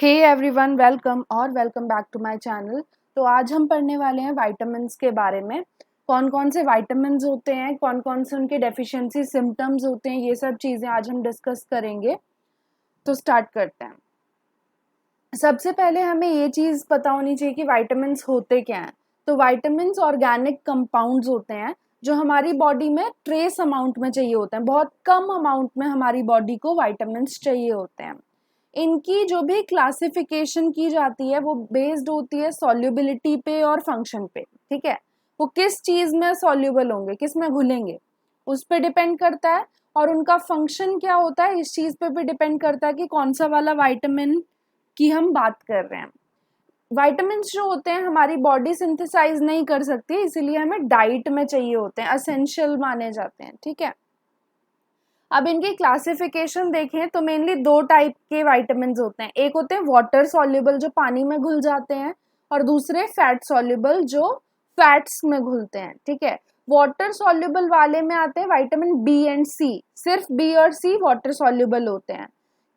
Hey everyone, welcome back to my channel. तो आज हम पढ़ने वाले हैं विटामिन्स के बारे में। कौन कौन से विटामिन्स होते हैं, कौन कौन से उनके डेफिशिएंसी सिम्टम्स होते हैं, ये सब चीज़ें आज हम डिस्कस करेंगे। तो स्टार्ट करते हैं। सबसे पहले हमें ये चीज़ पता होनी चाहिए कि विटामिन्स होते क्या हैं। तो विटामिन्स ऑर्गेनिक कंपाउंड्स होते हैं जो हमारी बॉडी में ट्रेस अमाउंट में चाहिए होते हैं। बहुत कम अमाउंट में हमारी बॉडी को विटामिन्स चाहिए होते हैं। इनकी जो भी क्लासिफिकेशन की जाती है वो बेस्ड होती है सॉल्युबिलिटी पे और फंक्शन पे। ठीक है, वो किस चीज़ में सॉल्युबल होंगे, किस में घुलेंगे, उस पर डिपेंड करता है। और उनका फंक्शन क्या होता है इस चीज़ पे भी डिपेंड करता है कि कौन सा वाला विटामिन की हम बात कर रहे हैं। विटामिन्स जो होते हैं हमारी बॉडी सिंथेसाइज नहीं कर सकती, इसीलिए हमें डाइट में चाहिए होते हैं, असेंशियल माने जाते हैं। ठीक है, अब इनकी क्लासिफिकेशन देखें तो मेनली दो टाइप के विटामिन्स होते हैं। एक होते हैं वाटर सॉल्युबल जो पानी में घुल जाते हैं, और दूसरे फैट सॉल्युबल जो फैट्स में घुलते हैं। ठीक है, वाटर सॉल्युबल वाले में आते हैं विटामिन बी एंड सी। सिर्फ बी और सी वाटर सॉल्युबल होते हैं।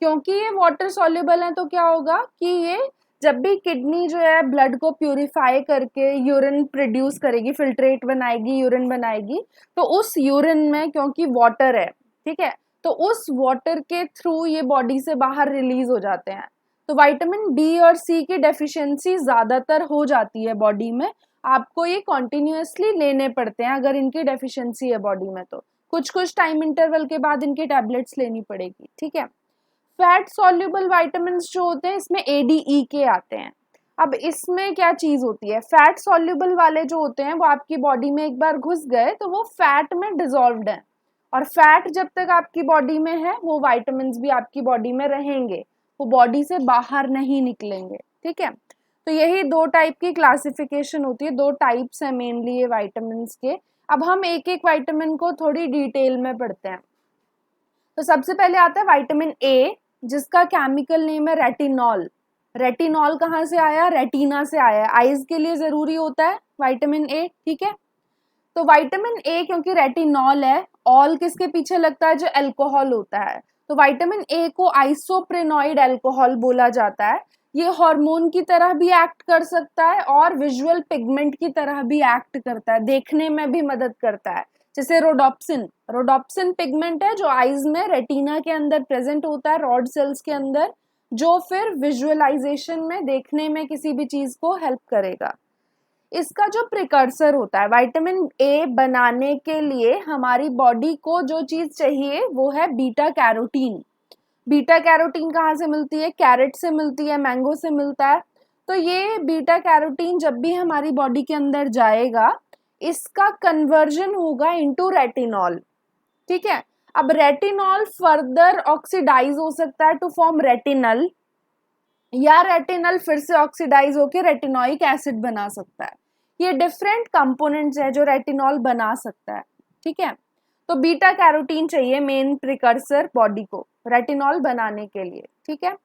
क्योंकि ये वाटर सॉल्युबल है तो क्या होगा कि ये जब भी किडनी जो है ब्लड को प्यूरिफाई करके यूरिन प्रोड्यूस करेगी, फिल्ट्रेट बनाएगी, यूरिन बनाएगी, तो उस यूरिन में क्योंकि वाटर है, ठीक है, तो उस वाटर के थ्रू ये बॉडी से बाहर रिलीज हो जाते हैं। तो विटामिन बी और सी की डेफिशिएंसी ज्यादातर हो जाती है बॉडी में। आपको ये कॉन्टिन्यूसली लेने पड़ते हैं अगर इनकी डेफिशिएंसी है बॉडी में, तो कुछ कुछ टाइम इंटरवल के बाद इनकी टैबलेट्स लेनी पड़ेगी। ठीक है, फैट सॉल्युबल विटामिन्स जो होते हैं इसमें एडीई के आते हैं। अब इसमें क्या चीज होती है, फैट सॉल्युबल वाले जो होते हैं वो आपकी बॉडी में एक बार घुस गए तो वो फैट में डिसॉल्व्ड है, और फैट जब तक आपकी बॉडी में है वो विटामिन्स भी आपकी बॉडी में रहेंगे, वो बॉडी से बाहर नहीं निकलेंगे। ठीक है, तो यही दो टाइप की क्लासिफिकेशन होती है, दो टाइप्स है मेनली ये विटामिन्स के। अब हम एक एक विटामिन को थोड़ी डिटेल में पढ़ते हैं। तो सबसे पहले आता है विटामिन ए, जिसका केमिकल नेम है रेटिनॉल। रेटिनॉल कहाँ से आया, रेटिना से आया है, आईज के लिए जरूरी होता है विटामिन ए। ठीक है, तो विटामिन ए क्योंकि रेटिनॉल है, ऑल किसके पीछे लगता है, जो अल्कोहल होता है, तो विटामिन ए को आइसोप्रेनॉइड अल्कोहल बोला जाता है। ये हार्मोन की तरह भी एक्ट कर सकता है और विजुअल पिगमेंट की तरह भी एक्ट करता है, देखने में भी मदद करता है। जैसे रोडोप्सिन, रोडोप्सिन पिगमेंट है जो आईज में रेटिना के अंदर प्रेजेंट होता है, रॉड सेल्स के अंदर, जो फिर विजुअलाइजेशन में, देखने में किसी भी चीज को हेल्प करेगा। इसका जो प्रिकर्सर होता है विटामिन ए बनाने के लिए हमारी बॉडी को जो चीज चाहिए वो है बीटा कैरोटीन। बीटा कैरोटीन कहाँ से मिलती है, कैरेट से मिलती है, मैंगो से मिलता है। तो ये बीटा कैरोटीन जब भी हमारी बॉडी के अंदर जाएगा इसका कन्वर्जन होगा इनटू रेटिनॉल। ठीक है, अब रेटिनॉल फर्दर ऑक्सीडाइज हो सकता है टू फॉर्म रेटिनल, या रेटिनल फिर से ऑक्सीडाइज होकर रेटिनोइक एसिड बना सकता है। ये डिफरेंट कंपोनेंट्स है जो रेटिनॉल बना सकता है। ठीक है, तो बीटा कैरोटीन चाहिए मेन प्रिकर्सर बॉडी को रेटिनॉल बनाने के लिए। ठीक है,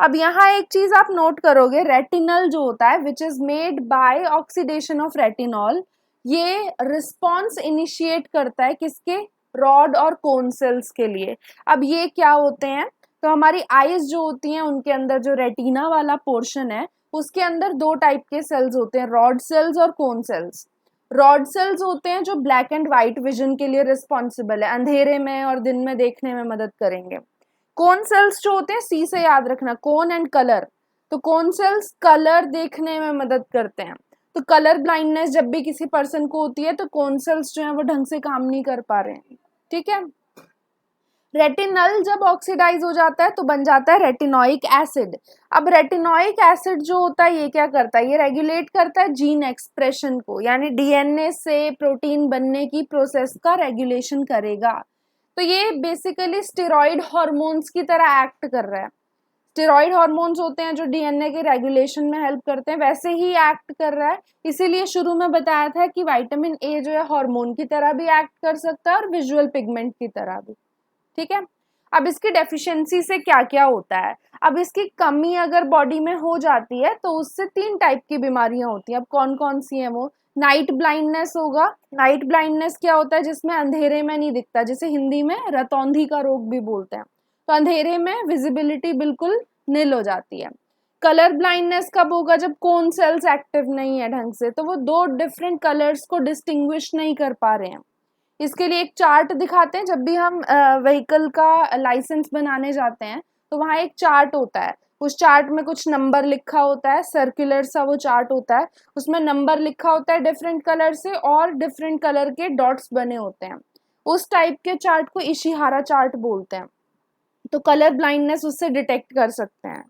अब यहाँ एक चीज आप नोट करोगे, रेटिनल जो होता है which is made by oxidation of retinol, ये रिस्पॉन्स इनिशिएट करता है किसके, रॉड और कोन सेल्स के लिए। अब ये क्या होते हैं, तो हमारी आईज जो होती हैं उनके अंदर जो रेटिना वाला पोर्शन है उसके अंदर दो टाइप के सेल्स होते हैं, रॉड सेल्स और कोन सेल्स। रॉड सेल्स होते हैं जो ब्लैक एंड व्हाइट विजन के लिए रिस्पॉन्सिबल है, अंधेरे में और दिन में देखने में मदद करेंगे। कोन सेल्स जो होते हैं, सी से याद रखना, कोन एंड कलर, तो कोन सेल्स कलर देखने में मदद करते हैं। तो कलर ब्लाइंडनेस जब भी किसी पर्सन को होती है तो कोन सेल्स जो है वो ढंग से काम नहीं कर पा रहे हैं। ठीक है, रेटिनल जब ऑक्सीडाइज हो जाता है तो बन जाता है रेटिनोइक एसिड। अब रेटिनोइक एसिड जो होता है ये क्या करता है, ये रेगुलेट करता है जीन एक्सप्रेशन को, यानी डीएनए से प्रोटीन बनने की प्रोसेस का रेगुलेशन करेगा। तो ये बेसिकली स्टेरॉइड हार्मोन्स की तरह एक्ट कर रहा है। स्टेरॉइड हार्मोन्स होते हैं जो डीएनए के रेगुलेशन में हेल्प करते हैं, वैसे ही एक्ट कर रहा है। इसीलिए शुरू में बताया था कि विटामिन ए जो है हार्मोन की तरह भी एक्ट कर सकता है और विजुअल पिगमेंट की तरह भी। ठीक है, अब इसकी डेफिशिएंसी से क्या क्या होता है, अब इसकी कमी अगर बॉडी में हो जाती है तो उससे तीन टाइप की बीमारियां होती हैं। अब कौन कौन सी हैं वो, नाइट ब्लाइंडनेस होगा। नाइट ब्लाइंडनेस क्या होता है, जिसमें अंधेरे में नहीं दिखता, जिसे हिंदी में रतौंधी का रोग भी बोलते हैं। तो अंधेरे में विजिबिलिटी बिल्कुल निल हो जाती है। कलर ब्लाइंडनेस कब होगा? जब कोन सेल्स एक्टिव नहीं है ढंग से, तो वो दो डिफरेंट कलर्स को डिस्टिंग्विश नहीं कर पा रहे हैं। इसके लिए एक चार्ट दिखाते हैं। जब भी हम व्हीकल का लाइसेंस बनाने जाते हैं तो वहाँ एक चार्ट होता है, उस चार्ट में कुछ नंबर लिखा होता है, सर्कुलर सा वो चार्ट होता है, उसमें नंबर लिखा होता है डिफरेंट कलर से और डिफरेंट कलर के डॉट्स बने होते हैं। उस टाइप के चार्ट को इशिहारा चार्ट बोलते हैं। तो कलर ब्लाइंडनेस उससे डिटेक्ट कर सकते हैं।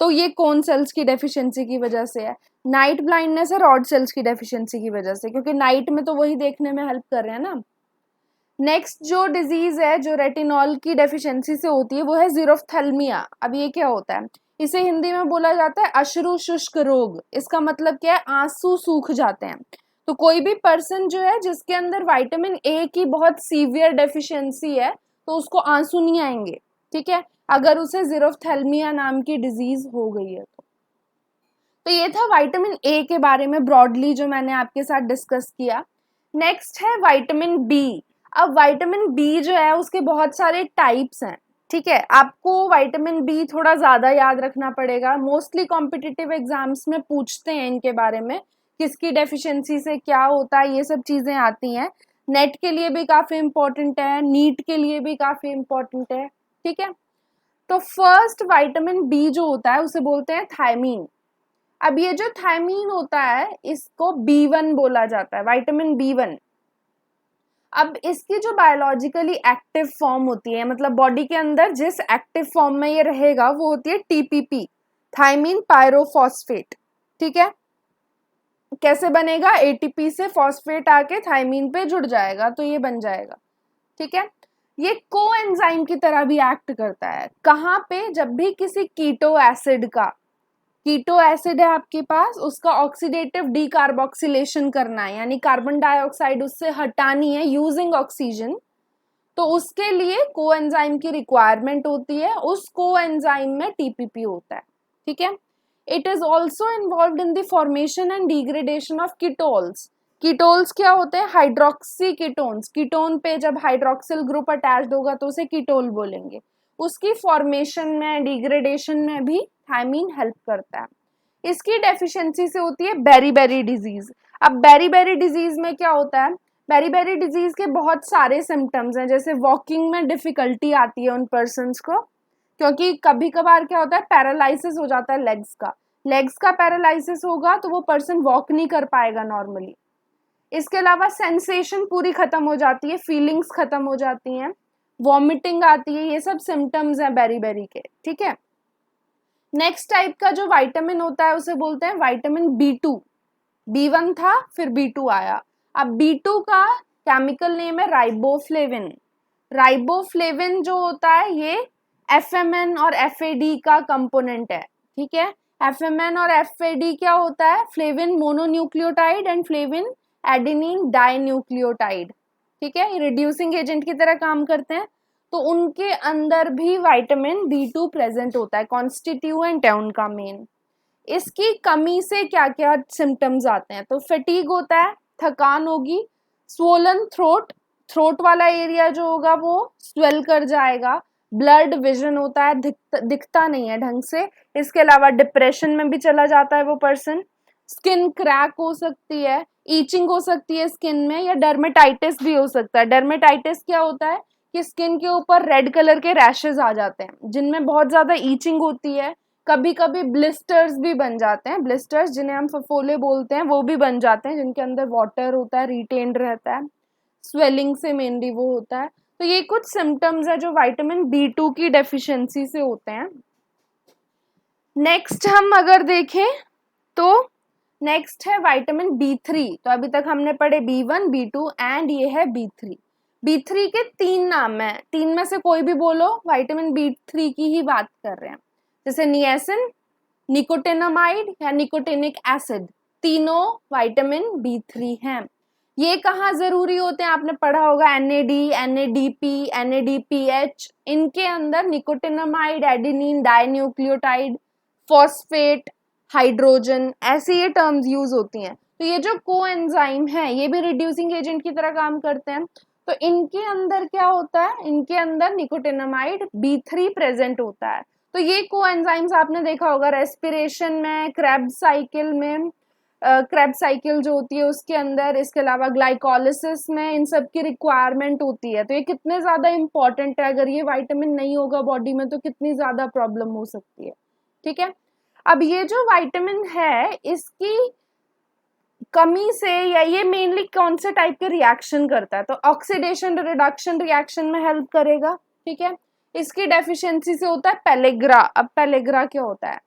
तो ये कौन सेल्स की डेफिशिएंसी की वजह से है। नाइट ब्लाइंडनेस है रॉड सेल्स की डेफिशिएंसी की वजह से, क्योंकि नाइट में तो वही देखने में हेल्प कर रहे हैं ना। नेक्स्ट जो डिजीज है जो रेटिनॉल की डेफिशिएंसी से होती है वो है ज़ीरोफ्थेल्मिया। अब ये क्या होता है? इसे हिंदी में बोला जाता है अश्रु शुष्क रोग। इसका मतलब क्या है? आंसू सूख जाते हैं। तो कोई भी पर्सन जो है जिसके अंदर विटामिन ए की बहुत सीवियर डेफिशिएंसी है तो उसको आंसू नहीं आएंगे, ठीक है, अगर उसे ज़ीरोफ्थेल्मिया नाम की डिजीज हो गई है तो ये था विटामिन ए के बारे में ब्रॉडली जो मैंने आपके साथ डिस्कस किया। नेक्स्ट है विटामिन बी। अब विटामिन बी जो है उसके बहुत सारे टाइप्स हैं, ठीक है। आपको विटामिन बी थोड़ा ज़्यादा याद रखना पड़ेगा। मोस्टली कॉम्पिटिटिव एग्जाम्स में पूछते हैं इनके बारे में, किसकी डेफिशिएंसी से क्या होता है, ये सब चीज़ें आती हैं। नेट के लिए भी काफ़ी इम्पोर्टेंट है, नीट के लिए भी काफ़ी इम्पोर्टेंट है, ठीक है। तो फर्स्ट विटामिन बी जो होता है उसे बोलते हैं थायमीन। अब ये जो थायमीन होता है इसको B1 बोला जाता है, विटामिन B1। अब इसकी जो बायोलॉजिकली एक्टिव फॉर्म होती है, मतलब बॉडी के अंदर जिस एक्टिव फॉर्म में ये रहेगा वो होती है TPP, थायमीन पायरोफॉस्फेट, ठीक है। कैसे बनेगा? ATP से फॉस्फेट आके थायमीन पे जुड़ जाएगा तो ये बन जाएगा, ठीक है। ये कोएंजाइम की तरह भी एक्ट करता है। कहाँ पे? जब भी किसी कीटो एसिड का, कीटो एसिड है आपके पास, उसका ऑक्सीडेटिव डीकार्बोक्सिलेशन करना है, यानी कार्बन डाइऑक्साइड उससे हटानी है यूजिंग ऑक्सीजन, तो उसके लिए कोएंजाइम की रिक्वायरमेंट होती है। उस कोएंजाइम में टीपीपी होता है, ठीक है। It is also involve in the formation and degradation of ketols. Ketols क्या होते हैं? Hydroxy ketones. कीटोन पे जब हाइड्रोक्सिल ग्रुप अटैच्ड होगा तो उसे कीटोल बोलेंगे। उसकी फॉर्मेशन में, डिग्रेडेशन में भी थायमीन हेल्प करता है। इसकी डेफिशिएंसी से होती है बेरी-बेरी डिजीज। अब बेरी-बेरी डिजीज में क्या होता है? बेरी-बेरी डिजीज के बहुत सारे सिम्टम्स हैं, जैसे वॉकिंग में डिफिकल्टी आती है उन पर्सन्स को, क्योंकि कभी कभार क्या होता है पैरालिसिस हो जाता है लेग्स का पैरालिसिस होगा तो वो पर्सन वॉक नहीं कर पाएगा नॉर्मली। इसके अलावा सेंसेशन पूरी खत्म हो जाती है, फीलिंग्स खत्म हो जाती हैं, वॉमिटिंग आती है, ये सब सिम्टम्स हैं बेरी-बेरी के, ठीक है। नेक्स्ट टाइप का जो विटामिन होता है उसे बोलते हैं विटामिन B2। B1 था फिर B2 आया। अब B2 का केमिकल नेम है राइबोफ्लेविन। राइबोफ्लेविन जो होता है ये FMN और FAD का कंपोनेंट है, ठीक है। FMN और FAD क्या होता है? Flavin mononucleotide and flavin adenine dinucleotide, ठीक है। रिड्यूसिंग एजेंट की तरह काम करते हैं। तो उनके अंदर भी विटामिन B2 प्रेजेंट होता है, कॉन्स्टिट्यूएंट है उनका मेन। इसकी कमी से क्या क्या सिम्टम्स आते हैं? तो फटीग होता है, थकान होगी, स्वोलन थ्रोट वाला एरिया जो होगा वो स्वेल कर जाएगा, ब्लड विजन होता है, दिखता नहीं है ढंग से। इसके अलावा डिप्रेशन में भी चला जाता है वो पर्सन। स्किन क्रैक हो सकती है, ईचिंग हो सकती है स्किन में, या डर्मेटाइटिस भी हो सकता है। डर्मेटाइटिस क्या होता है कि स्किन के ऊपर रेड कलर के रैशेज आ जाते हैं जिनमें बहुत ज्यादा ईचिंग होती है। कभी कभी ब्लिस्टर्स भी बन जाते हैं, ब्लिस्टर्स जिन्हें हम फफोले बोलते हैं वो भी बन जाते हैं, जिनके अंदर वाटर होता है, रिटेन्ड रहता है, स्वेलिंग से मेनली वो होता है। तो ये कुछ सिम्टम्स है जो विटामिन B2 की डेफिशिएंसी से होते हैं। नेक्स्ट हम अगर देखें तो नेक्स्ट है विटामिन B3। तो अभी तक हमने पढ़े B1, B2 एंड ये है B3। B3 के 3 नाम हैं, 3 में से कोई भी बोलो, विटामिन B3 की ही बात कर रहे हैं। जैसे नियासिन, निकोटिनामाइड या निकोटिनिक एसिड, तीनों विटामिन B3 हैं। ये कहाँ जरूरी होते हैं? आपने पढ़ा होगा NAD, NADP, NADPH, इनके अंदर nicotinamide, adenine dinucleotide, phosphate, hydrogen, ऐसी ये टर्म्स यूज होती हैं। तो ये जो कोएंजाइम है ये भी रिड्यूसिंग एजेंट की तरह काम करते हैं। तो इनके अंदर क्या होता है? इनके अंदर निकोटिनामाइड B3 प्रेजेंट होता है। तो ये कोएंजाइम्स आपने देखा होगा रेस्पिरेशन में, क्रेब्स साइकिल में, क्रेब्स साइकिल जो होती है उसके अंदर, इसके अलावा ग्लाइकोलिसिस में, इन सब की रिक्वायरमेंट होती है। तो ये कितने ज्यादा इंपॉर्टेंट है, अगर ये विटामिन नहीं होगा बॉडी में तो कितनी ज्यादा प्रॉब्लम हो सकती है। ठीक है, अब ये जो विटामिन है इसकी कमी से, या ये मेनली कौन से टाइप के रिएक्शन करता है, तो ऑक्सीडेशन रिडक्शन रिएक्शन में हेल्प करेगा। ठीक है, इसकी डेफिशिएंसी से होता है पेलेग्रा। अब पेलेग्रा क्या होता है,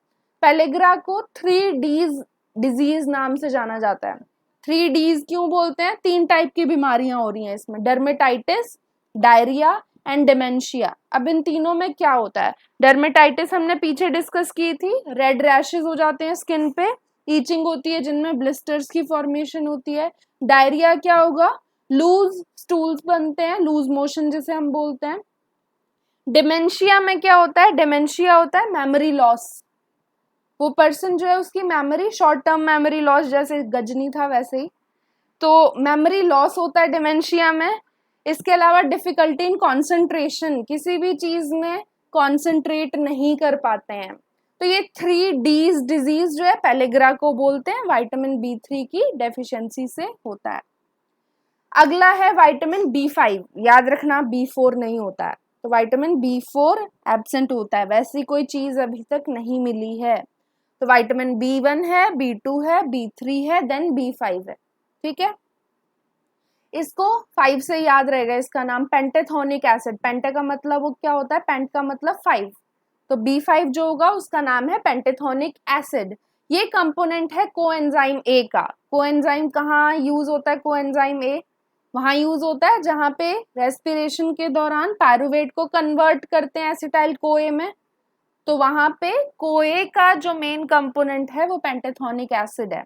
पेलेग्रा को 3Ds डिजीज नाम से जाना जाता है। 3Ds क्यों बोलते हैं, 3 टाइप की बीमारियां हो रही हैं इसमें, डर्मेटाइटिस, डायरिया एंड डिमेंशिया। अब इन तीनों में क्या होता है, डर्मेटाइटिस हमने पीछे डिस्कस की थी, रेड रैशेस हो जाते हैं स्किन पे, ईचिंग होती है जिनमें ब्लिस्टर्स की फॉर्मेशन होती है। डायरिया क्या होगा, लूज स्टूल्स बनते हैं, लूज मोशन जिसे हम बोलते हैं। डिमेंशिया में क्या होता है, डिमेंशिया होता है मेमोरी लॉस, वो पर्सन जो है उसकी memory, short term memory loss, जैसे गजनी था वैसे ही, तो मेमोरी लॉस होता है डिमेंशिया में। इसके अलावा डिफिकल्टी इन कॉन्सेंट्रेशन, किसी भी चीज में कॉन्सेंट्रेट नहीं कर पाते हैं। तो ये 3Ds डिजीज जो है पेलेग्रा को बोलते हैं, विटामिन B3 की डेफिशिएंसी से होता है। अगला है विटामिन B5, याद रखना B4 नहीं होता है, तो विटामिन B4 एब्सेंट होता है, वैसी कोई चीज अभी तक नहीं मिली है। तो विटामिन B1 है, B2 है, B3 है, देन B5 है। ठीक है, इसको 5 से याद रहेगा, इसका नाम पेंटेथोनिक एसिड, पेंटे का मतलब वो क्या होता है, पेंट का मतलब 5, तो B5 जो होगा उसका नाम है पेंटेथोनिक एसिड। ये कंपोनेंट है कोएंजाइम ए का। कोएंजाइम कहाँ यूज होता है, कोएंजाइम ए वहां यूज होता है जहां पे रेस्पिरेशन के दौरान पायरुवेट को कन्वर्ट करते हैं एसिटाइल कोए में, तो वहां पे कोए का जो मेन कंपोनेंट है वो पेंटेथोनिक एसिड है।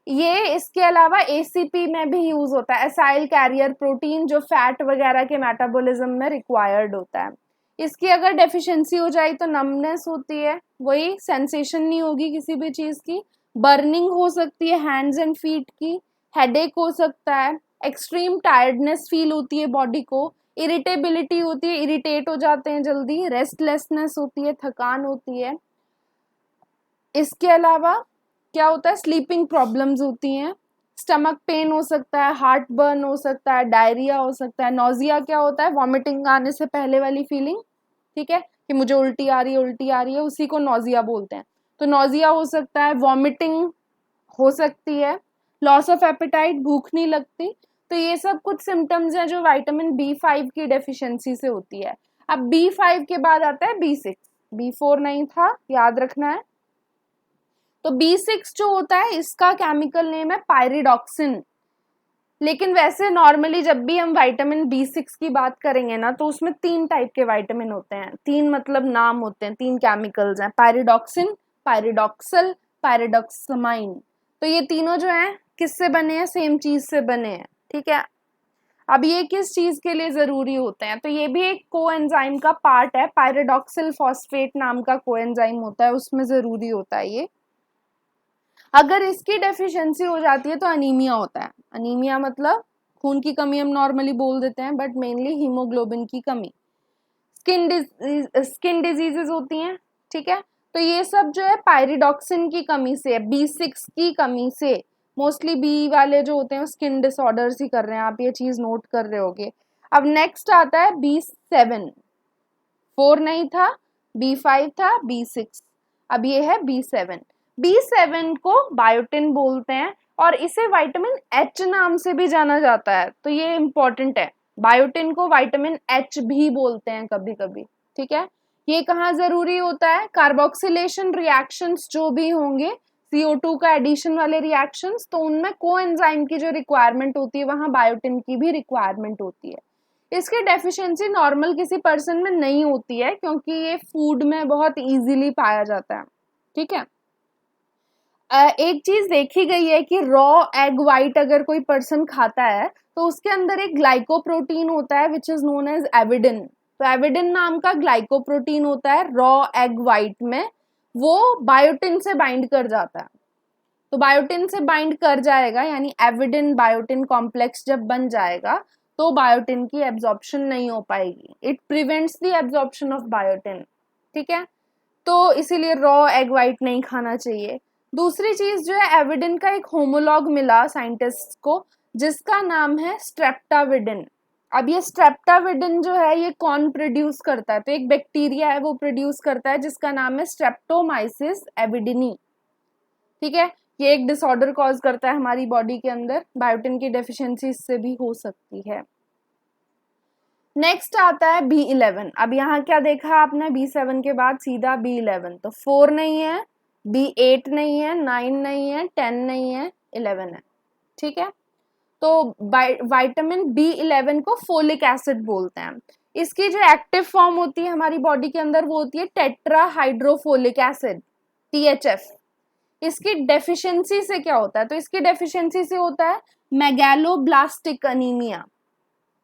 ये इसके अलावा ACP में भी यूज होता है, एसाइल कैरियर प्रोटीन, जो फैट वगैरह के मेटाबॉलिज्म में रिक्वायर्ड होता है। इसकी अगर डेफिशिएंसी हो जाए तो नमनेस होती है, वही सेंसेशन नहीं होगी किसी भी चीज की, बर्निंग हो सकती है हैंड्स एंड फीट की, हेडेक हो सकता है, एक्सट्रीम टायर्डनेस फील होती है बॉडी को, इरिटेबिलिटी होती है, इरिटेट हो जाते हैं जल्दी, रेस्टलेसनेस होती है, थकान होती है। इसके अलावा क्या होता है, स्लीपिंग प्रॉब्लम्स होती हैं, स्टमक पेन हो सकता है, हार्ट बर्न हो सकता है, डायरिया हो सकता है, नोजिया क्या होता है, वॉमिटिंग आने से पहले वाली फीलिंग, ठीक है, कि मुझे उल्टी आ रही है, उल्टी आ रही है, उसी को नोजिया बोलते हैं। तो नोजिया हो सकता है, वॉमिटिंग हो सकती है, लॉस ऑफ एपेटाइट, भूख नहीं लगती। तो ये सब कुछ सिम्टम्स हैं जो विटामिन B5 की डेफिशिएंसी से होती है। अब B5 के बाद आता है B6, B4 नहीं था, याद रखना है। तो B6 जो होता है इसका केमिकल नेम है पायरिडॉक्सिन। लेकिन वैसे नॉर्मली जब भी हम विटामिन B6 की बात करेंगे ना, तो उसमें 3 टाइप के विटामिन होते हैं, 3 मतलब नाम होते हैं, 3 केमिकल्स हैं, पायरिडॉक्सिन, पायरिडॉक्सल, पायरिडॉक्समाइन। तो ये तीनों जो हैं किससे बने हैं, सेम चीज से बने हैं। ठीक है, अब ये किस चीज के लिए जरूरी होते हैं, तो ये भी एक कोएंजाइम का पार्ट है, पायरिडॉक्सिल फॉस्फेट नाम का कोएंजाइम होता है, उसमें जरूरी होता है ये। अगर इसकी डेफिशिएंसी हो जाती है तो अनीमिया होता है। अनीमिया मतलब खून की कमी हम नॉर्मली बोल देते हैं, बट मेनली हीमोग्लोबिन की कमी। स्किन डिजीजेस होती हैं, ठीक है, तो ये सब जो है पायरिडॉक्सिन की कमी से, B6 की कमी से, मोस्टली बी वाले जो होते हैं स्किन डिसऑर्डर्स ही कर रहे हैं, आप ये चीज नोट कर रहे होगे। अब नेक्स्ट आता है B7, 4 नहीं था, B5 था, B6, अब ये है B7। B7 को बायोटिन बोलते हैं और इसे विटामिन H नाम से भी जाना जाता है, तो ये इंपॉर्टेंट है। बायोटिन को विटामिन H भी बोलते हैं कभी कभी, ठीक है। ये कहाँ जरूरी होता है, कार्बोक्सिलेशन रिएक्शंस जो भी होंगे, CO2 का एडिशन वाले रिएक्शंस, तो उनमें कोएंजाइम की जो रिक्वायरमेंट होती है वहां बायोटिन की भी रिक्वायरमेंट होती है। इसकी डेफिशिएंसी नॉर्मल किसी पर्सन में नहीं होती है क्योंकि ये फूड में बहुत इजीली पाया जाता है, ठीक है। एक चीज देखी गई है कि रॉ एग वाइट अगर कोई पर्सन खाता है तो उसके अंदर एक ग्लाइकोप्रोटीन होता है which is known as avidin. तो एविडिन नाम का ग्लाइकोप्रोटीन होता है रॉ एग वाइट में, वो बायोटिन से बाइंड कर जाता है। तो बायोटिन से बाइंड कर जाएगा, यानी एविडिन बायोटिन कॉम्प्लेक्स जब बन जाएगा तो बायोटिन की एब्जॉर्प्शन नहीं हो पाएगी, it prevents the absorption of biotin, ठीक है। तो इसीलिए रॉ एग वाइट नहीं खाना चाहिए। दूसरी चीज जो है, एविडिन का एक होमोलॉग मिला साइंटिस्ट को जिसका नाम है स्ट्रेप्टाविडिन। अब ये स्ट्रेप्टाविडिन जो है ये कौन प्रोड्यूस करता है, तो एक बैक्टीरिया है वो प्रोड्यूस करता है जिसका नाम है स्ट्रेप्टोमाइसिस एविडिनी। ठीक है, ये एक डिसऑर्डर कॉज करता है हमारी बॉडी के अंदर, बायोटिन की डेफिशिएंसी इससे भी हो सकती है। नेक्स्ट आता है B11। अब यहाँ क्या देखा आपने, B7 के बाद सीधा B11, तो 4 नहीं है, B8 नहीं है, 9 नहीं है, 10 नहीं है, 11 है। ठीक है, तो विटामिन B11 को फोलिक एसिड बोलते हैं। इसकी जो एक्टिव फॉर्म होती है हमारी बॉडी के अंदर वो होती है टेट्रा हाइड्रोफोलिक एसिड, THF। इसकी डेफिशिएंसी से क्या होता है, तो इसकी डेफिशिएंसी से होता है मेगालोब्लास्टिक अनीमिया।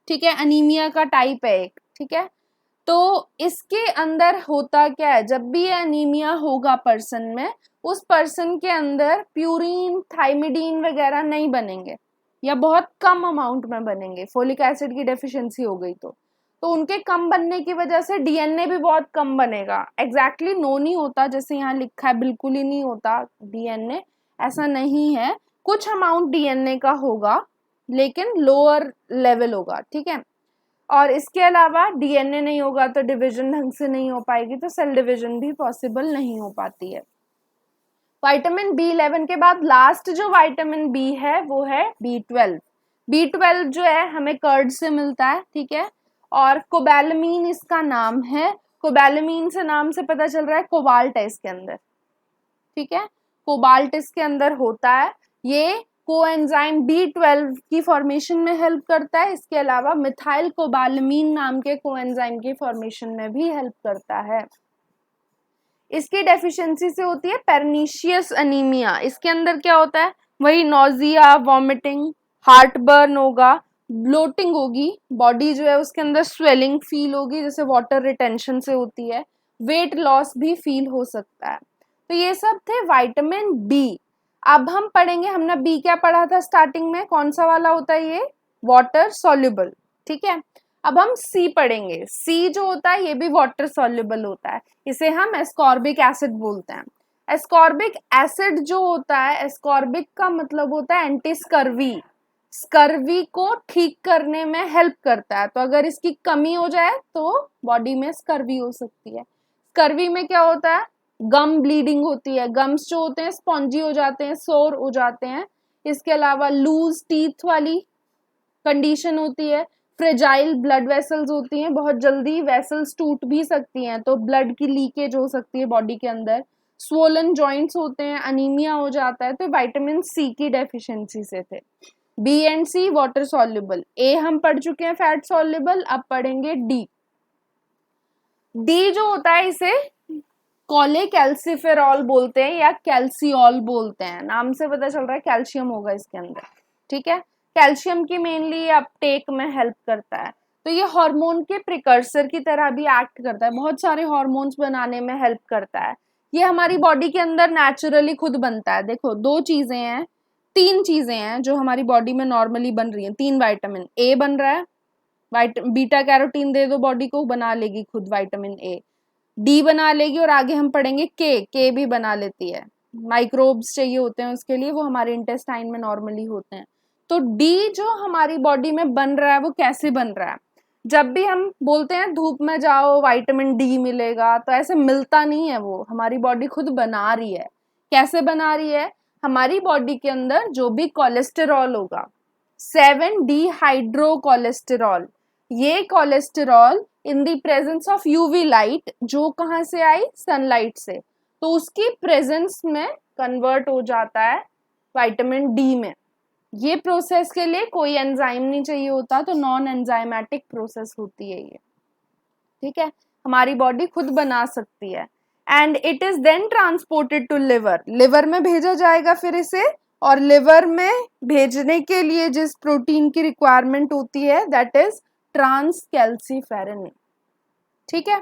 ठीक है, अनीमिया का टाइप है एक। ठीक है, तो इसके अंदर होता क्या है, जब भी ये अनीमिया होगा पर्सन में, उस पर्सन के अंदर प्यूरिन, थाइमिडीन वगैरह नहीं बनेंगे या बहुत कम अमाउंट में बनेंगे। फोलिक एसिड की डेफिशिएंसी हो गई तो उनके कम बनने की वजह से डीएनए भी बहुत कम बनेगा। एग्जैक्टली नो नहीं होता जैसे यहाँ लिखा है, बिल्कुल ही नहीं होता डीएनए, ऐसा नहीं है। कुछ अमाउंट डीएनए का होगा लेकिन लोअर लेवल होगा। ठीक है, और इसके अलावा डीएनए नहीं होगा तो डिवीजन ढंग से नहीं हो पाएगी, तो सेल डिवीजन भी पॉसिबल नहीं हो पाती है। विटामिन B11 के बाद लास्ट जो विटामिन बी है वो है B12। B12 जो है हमें कर्ड से मिलता है। ठीक है, और कोबैलामीन इसका नाम है। कोबैलामीन से नाम से पता चल रहा है कोबाल्ट है इसके अंदर। ठीक है, कोबाल्ट इसके अंदर होता है। ये कोएंजाइम B12 की फॉर्मेशन में हेल्प करता है। इसके अलावा मिथाइल कोबालामीन नाम के कोएंजाइम की फॉर्मेशन में भी हेल्प करता है। इसकी डेफिशिएंसी से होती है पेर्निशियस अनीमिया। इसके अंदर क्या होता है, वही नोजिया, वॉमिटिंग, हार्ट बर्न होगा, ब्लोटिंग होगी, बॉडी जो है उसके अंदर स्वेलिंग फील होगी जैसे वाटर रिटेंशन से होती है, वेट लॉस भी फील हो सकता है। तो ये सब थे विटामिन बी। अब हम पढ़ेंगे, हमने बी क्या पढ़ा था स्टार्टिंग में, कौन सा वाला होता है ये, वाटर सॉल्युबल। ठीक है, अब हम सी पढ़ेंगे। सी जो होता है ये भी वाटर सॉल्युबल होता है, इसे हम एस्कॉर्बिक एसिड बोलते हैं। एस्कॉर्बिक एसिड जो होता है, एस्कॉर्बिक का मतलब होता है एंटी स्कर्वी, स्कर्वी को ठीक करने में हेल्प करता है। तो अगर इसकी कमी हो जाए तो बॉडी में स्कर्वी हो सकती है। स्कर्वी में क्या होता है, गम ब्लीडिंग होती है, गम्स जो होते हैं स्पॉन्जी हो जाते हैं, सोर हो जाते हैं। इसके अलावा लूज टीथ वाली कंडीशन होती है, फ्रेजाइल ब्लड वेसल्स होती हैं, बहुत जल्दी वेसल्स टूट भी सकती हैं तो ब्लड की लीकेज हो सकती है बॉडी के अंदर, स्वोलन जॉइंट्स होते हैं, अनीमिया हो जाता है। तो विटामिन सी की डेफिशिएंसी से थे। B and C water soluble, A हम पढ़ चुके हैं फैट सॉल्युबल, अब पढ़ेंगे डी। डी जो होता है इसे कोलेकैल्सिफेरॉल बोलते हैं या कैल्सियोल बोलते हैं, नाम से पता चल रहा है कैल्शियम होगा इसके अंदर। ठीक है, कैल्शियम की मेनली अपटेक में हेल्प करता है। तो ये हार्मोन के प्रिकर्सर की तरह भी एक्ट करता है, बहुत सारे हार्मोन्स बनाने में हेल्प करता है। ये हमारी बॉडी के अंदर नेचुरली खुद बनता है। देखो दो चीजें हैं, तीन चीजें हैं जो हमारी बॉडी में नॉर्मली बन रही हैं, तीन विटामिन। ए बन रहा है, बीटा कैरोटीन दे दो बॉडी को, बना लेगी खुद विटामिन ए। डी बना लेगी, और आगे हम पढ़ेंगे के भी बना लेती है। माइक्रोब्स चाहिए होते हैं उसके लिए, वो हमारे इंटेस्टाइन में नॉर्मली होते हैं। तो डी जो हमारी बॉडी में बन रहा है वो कैसे बन रहा है, जब भी हम बोलते हैं धूप में जाओ विटामिन डी मिलेगा, तो ऐसे मिलता नहीं है, वो हमारी बॉडी खुद बना रही है। कैसे बना रही है, हमारी बॉडी के अंदर जो भी कोलेस्टेरॉल होगा, 7D हाइड्रो कोलेस्टेरॉल, ये cholesterol in the presence of UV light, जो कहाँ से आई, सनलाइट से, तो उसकी प्रेजेंस में कन्वर्ट हो जाता है विटामिन डी में। ये प्रोसेस के लिए कोई एंजाइम नहीं चाहिए होता, तो नॉन एंजाइमेटिक प्रोसेस होती है ये। ठीक है, हमारी बॉडी खुद बना सकती है। And it is then transported to liver, liver में भेजा जाएगा फिर इसे, और लिवर में भेजने के लिए जिस प्रोटीन की रिक्वायरमेंट होती है दैट इज ट्रांसकैल्सिफेरिन। ठीक है,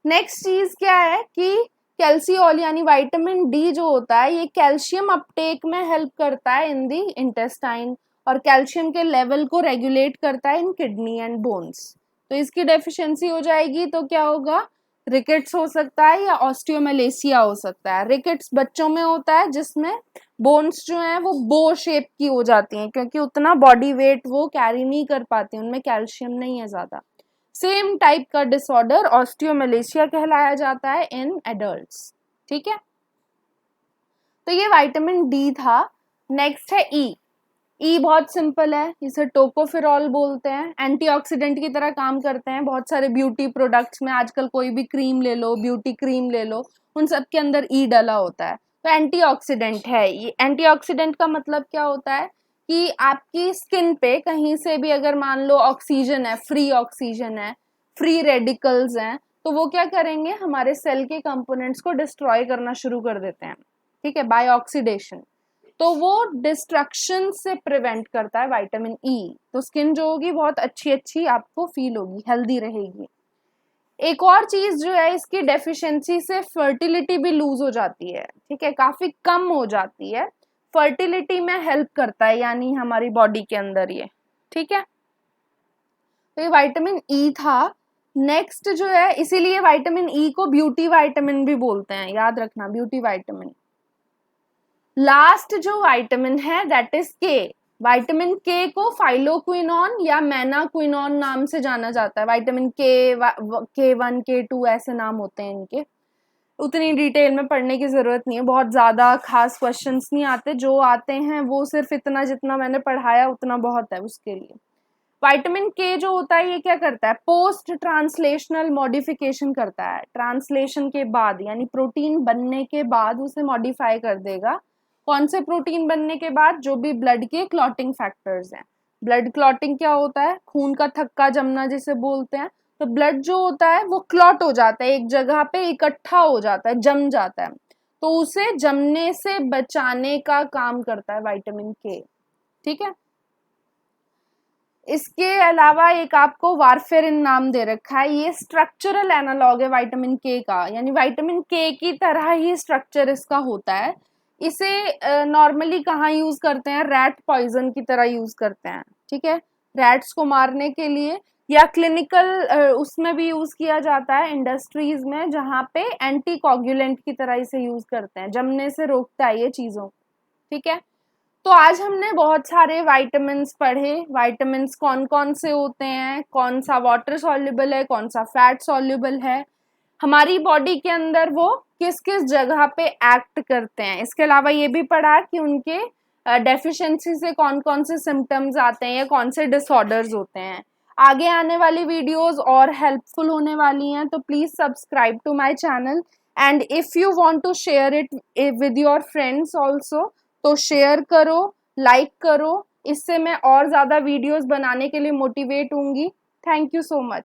नेक्स्ट चीज क्या है कि कैल्सियोल यानी विटामिन डी जो होता है ये कैल्शियम अपटेक में हेल्प करता है इन दी इंटेस्टाइन, और कैल्शियम के लेवल को रेगुलेट करता है इन किडनी एंड बोन्स। तो इसकी डेफिशिएंसी हो जाएगी तो क्या होगा, रिकेट्स हो सकता है या ऑस्टियोमेलेसिया हो सकता है। रिकेट्स बच्चों में होता है जिसमें बोन्स जो हैं वो बो शेप की हो जाती हैं, क्योंकि उतना बॉडी वेट वो कैरी नहीं कर पाती, उनमें कैल्शियम नहीं है ज़्यादा। सेम टाइप का डिसऑर्डर ऑस्टियोमेलेशिया कहलाया जाता है इन एडल्ट्स। ठीक है, तो ये विटामिन डी था। नेक्स्ट है ई। ई बहुत सिंपल है, इसे टोकोफेरॉल बोलते हैं, एंटीऑक्सीडेंट की तरह काम करते हैं। बहुत सारे ब्यूटी प्रोडक्ट्स में आजकल कोई भी क्रीम ले लो, ब्यूटी क्रीम ले लो, उन सब के अंदर ई डला होता है। तो एंटीऑक्सीडेंट है ये। एंटीऑक्सीडेंट का मतलब क्या होता है कि आपकी स्किन पे कहीं से भी अगर मान लो ऑक्सीजन है, फ्री रेडिकल्स हैं, तो वो क्या करेंगे, हमारे सेल के कंपोनेंट्स को डिस्ट्रॉय करना शुरू कर देते हैं। ठीक है, बाय ऑक्सीडेशन। तो वो डिस्ट्रक्शन से प्रिवेंट करता है विटामिन ई। तो स्किन जो होगी बहुत अच्छी अच्छी आपको फील होगी, हेल्दी रहेगी। एक और चीज जो है, इसकी डेफिशिएंसी से फर्टिलिटी भी लूज हो जाती है। ठीक है, काफी कम हो जाती है, फर्टिलिटी में हेल्प करता है, यानी हमारी बॉडी के अंदर ये। ठीक है, तो ये विटामिन ई था। नेक्स्ट जो है, इसीलिए विटामिन ई को ब्यूटी विटामिन भी बोलते हैं, याद रखना, ब्यूटी विटामिन। लास्ट जो विटामिन है दैट इज के। विटामिन के को फाइलोक्विनोन या मैनाक्विनोन नाम से जाना जाता है। विटामिन K1 K2 ऐसे नाम होते हैं इनके। उतनी डिटेल में पढ़ने की जरूरत नहीं है, बहुत ज्यादा खास क्वेश्चंस नहीं आते, जो आते हैं वो सिर्फ इतना जितना मैंने पढ़ाया उतना बहुत है उसके लिए। विटामिन के जो होता है ये क्या करता है, पोस्ट ट्रांसलेशनल मॉडिफिकेशन करता है। ट्रांसलेशन के बाद यानी प्रोटीन बनने के बाद उसे मॉडिफाई कर देगा। कौन से प्रोटीन बनने के बाद, जो भी ब्लड के क्लॉटिंग फैक्टर्स हैं। ब्लड क्लॉटिंग क्या होता है, खून का थक्का जमना जिसे बोलते हैं। तो ब्लड जो होता है वो क्लॉट हो जाता है, एक जगह पे इकट्ठा हो जाता है, जम जाता है, तो उसे जमने से बचाने का काम करता है विटामिन के। ठीक है, इसके अलावा एक आपको वारफेरिन नाम दे रखा है, ये स्ट्रक्चरल एनालॉग है विटामिन के का, यानी विटामिन के की तरह ही स्ट्रक्चर इसका होता है। इसे नॉर्मली कहाँ यूज करते हैं, रैट पॉइजन की तरह यूज करते हैं। ठीक है, रैट्स को मारने के लिए, या क्लिनिकल उसमें भी यूज किया जाता है इंडस्ट्रीज में, जहाँ पे एंटी कोगुलेंट की तरह इसे यूज करते हैं, जमने से रोकता है ये चीजों। ठीक है, तो आज हमने बहुत सारे विटामिन्स पढ़े। विटामिन्स कौन कौन से होते हैं, कौन सा वाटर सॉल्युबल है, कौन सा फैट सॉल्युबल है, हमारी बॉडी के अंदर वो किस किस जगह पे एक्ट करते हैं। इसके अलावा ये भी पढ़ा कि उनके डेफिशिएंसी से कौन कौन से सिम्टम्स आते हैं या कौन से डिसऑर्डर्स होते हैं। आगे आने वाली वीडियोस और हेल्पफुल होने वाली हैं, तो please subscribe to my channel, and if you want to share it with your friends also, तो शेयर करो, लाइक करो, इससे मैं और ज़्यादा वीडियोस बनाने के लिए मोटिवेट होंगी। Thank you so much.